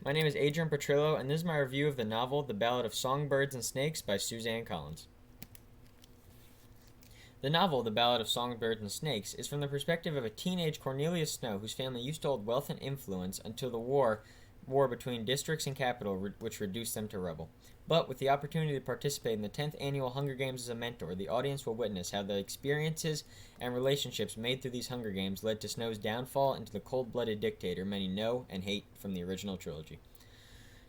My name is Adrian Petrillo, and this is my review of the novel The Ballad of Songbirds and Snakes by Suzanne Collins. The novel, The Ballad of Songbirds and Snakes, is from the perspective of a teenage Cornelius Snow whose family used to hold wealth and influence until the war between districts and capital which reduced them to rubble. But with the opportunity to participate in the 10th annual Hunger Games as a mentor, the audience will witness how the experiences and relationships made through these Hunger Games led to Snow's downfall into the cold-blooded dictator many know and hate from the original trilogy.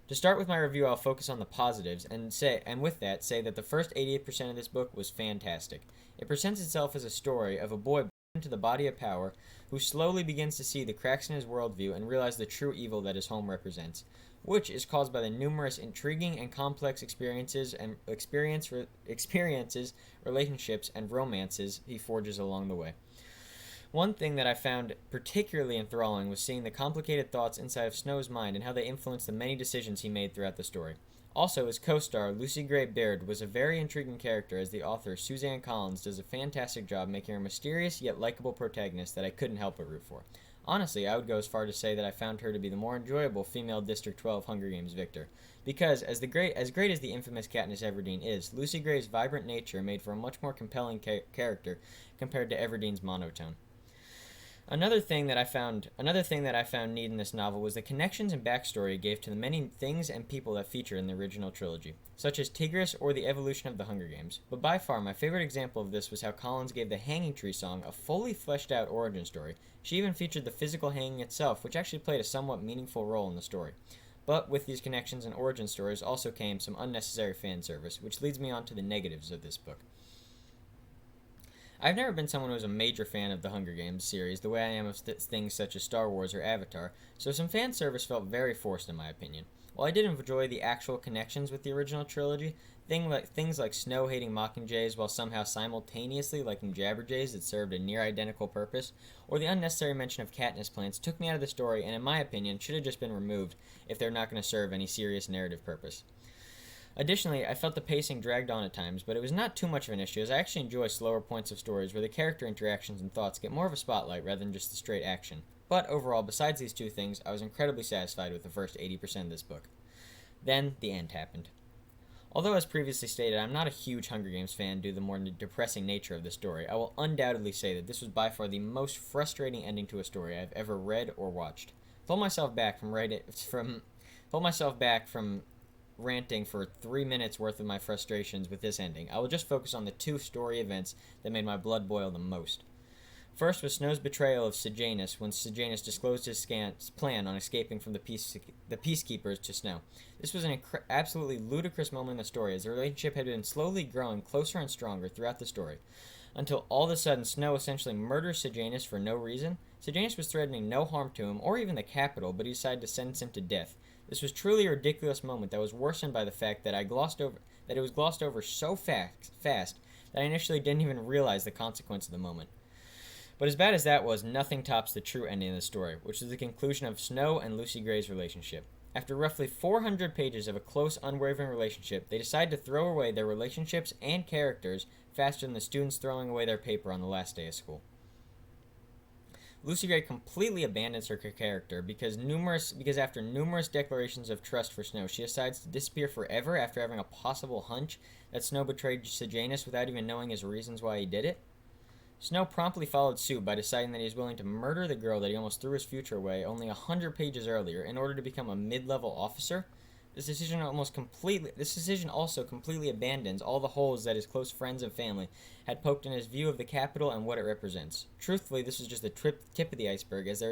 To start with my review, I'll focus on the positives and with that say that the first 88% of this book was fantastic. It presents itself as a story of a boy born into the body of power who slowly begins to see the cracks in his worldview and realize the true evil that his home represents, which is caused by the numerous intriguing and complex experiences, relationships, and romances he forges along the way. One thing that I found particularly enthralling was seeing the complicated thoughts inside of Snow's mind and how they influenced the many decisions he made throughout the story. Also, his co-star, Lucy Gray Baird, was a very intriguing character as the author, Suzanne Collins, does a fantastic job making her a mysterious yet likable protagonist that I couldn't help but root for. Honestly, I would go as far to say that I found her to be the more enjoyable female District 12 Hunger Games victor. Because, as great as the infamous Katniss Everdeen is, Lucy Gray's vibrant nature made for a much more compelling character compared to Everdeen's monotone. Another thing that I found neat in this novel was the connections and backstory it gave to the many things and people that feature in the original trilogy, such as Tigris or the evolution of the Hunger Games. But by far, my favorite example of this was how Collins gave the Hanging Tree song a fully fleshed out origin story. She even featured the physical hanging itself, which actually played a somewhat meaningful role in the story. But with these connections and origin stories also came some unnecessary fan service, which leads me on to the negatives of this book. I've never been someone who was a major fan of the Hunger Games series the way I am of things such as Star Wars or Avatar, so some fan service felt very forced in my opinion. While I did enjoy the actual connections with the original trilogy, things like Snow hating Mockingjays while somehow simultaneously liking Jabberjays that served a near identical purpose, or the unnecessary mention of Katniss plants took me out of the story and in my opinion should have just been removed if they're not going to serve any serious narrative purpose. Additionally, I felt the pacing dragged on at times, but it was not too much of an issue as I actually enjoy slower points of stories where the character interactions and thoughts get more of a spotlight rather than just the straight action. But overall, besides these two things, I was incredibly satisfied with the first 80% of this book. Then, the end happened. Although, as previously stated, I'm not a huge Hunger Games fan due to the more depressing nature of the story, I will undoubtedly say that this was by far the most frustrating ending to a story I've ever read or watched. Pulled myself back from ranting for 3 minutes worth of my frustrations with this ending. I will just focus on the two story events that made my blood boil the most. First was Snow's betrayal of Sejanus when Sejanus disclosed his plan on escaping from the peacekeepers to Snow. This was an absolutely ludicrous moment in the story as the relationship had been slowly growing closer and stronger throughout the story, until all of a sudden Snow essentially murders Sejanus for no reason. Sejanus was threatening no harm to him or even the capital, but he decided to sentence him to death. This was truly a ridiculous moment that was worsened by the fact that it was glossed over so fast that I initially didn't even realize the consequence of the moment. But as bad as that was, nothing tops the true ending of the story, which is the conclusion of Snow and Lucy Gray's relationship. After roughly 400 pages of a close, unwavering relationship, they decide to throw away their relationships and characters faster than the students throwing away their paper on the last day of school. Lucy Gray completely abandons her character because after numerous declarations of trust for Snow, she decides to disappear forever after having a possible hunch that Snow betrayed Sejanus without even knowing his reasons why he did it. Snow promptly followed suit by deciding that he was willing to murder the girl that he almost threw his future away only 100 pages earlier in order to become a mid-level officer. This decision also completely abandons all the holes that his close friends and family had poked in his view of the capital and what it represents. Truthfully, this is just the tip of the iceberg, as there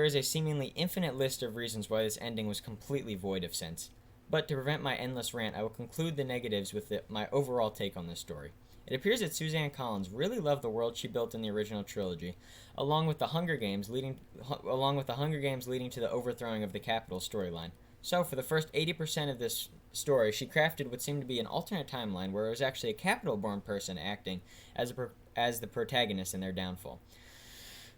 is a seemingly infinite list of reasons why this ending was completely void of sense. But to prevent my endless rant, I will conclude the negatives with my overall take on this story. It appears that Suzanne Collins really loved the world she built in the original trilogy, along with the Hunger Games leading to the overthrowing of the capital storyline. So, for the first 80% of this story, she crafted what seemed to be an alternate timeline where it was actually a capital-born person acting as the protagonist in their downfall.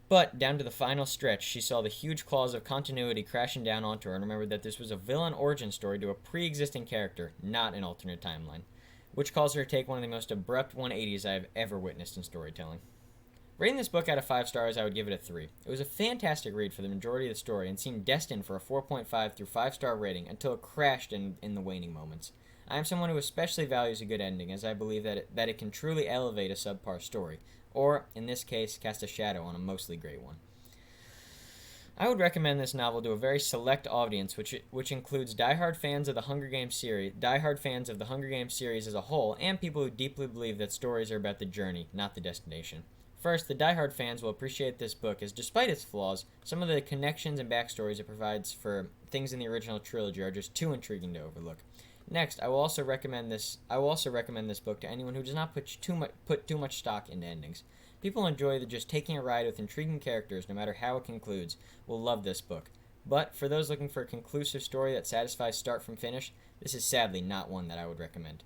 But, down to the final stretch, she saw the huge claws of continuity crashing down onto her and remembered that this was a villain origin story to a pre-existing character, not an alternate timeline, which caused her to take one of the most abrupt 180s I have ever witnessed in storytelling. Rating this book out of 5 stars, I would give it a 3. It was a fantastic read for the majority of the story and seemed destined for a 4.5 through 5-star rating until it crashed in the waning moments. I am someone who especially values a good ending, as I believe that it can truly elevate a subpar story, or, in this case, cast a shadow on a mostly great one. I would recommend this novel to a very select audience, which includes diehard fans of the Hunger Games series as a whole, and people who deeply believe that stories are about the journey, not the destination. First, the diehard fans will appreciate this book, as despite its flaws, some of the connections and backstories it provides for things in the original trilogy are just too intriguing to overlook. Next, I will also recommend this book to anyone who does not put too much stock into endings. People who enjoy just taking a ride with intriguing characters, no matter how it concludes, will love this book. But for those looking for a conclusive story that satisfies start from finish, this is sadly not one that I would recommend.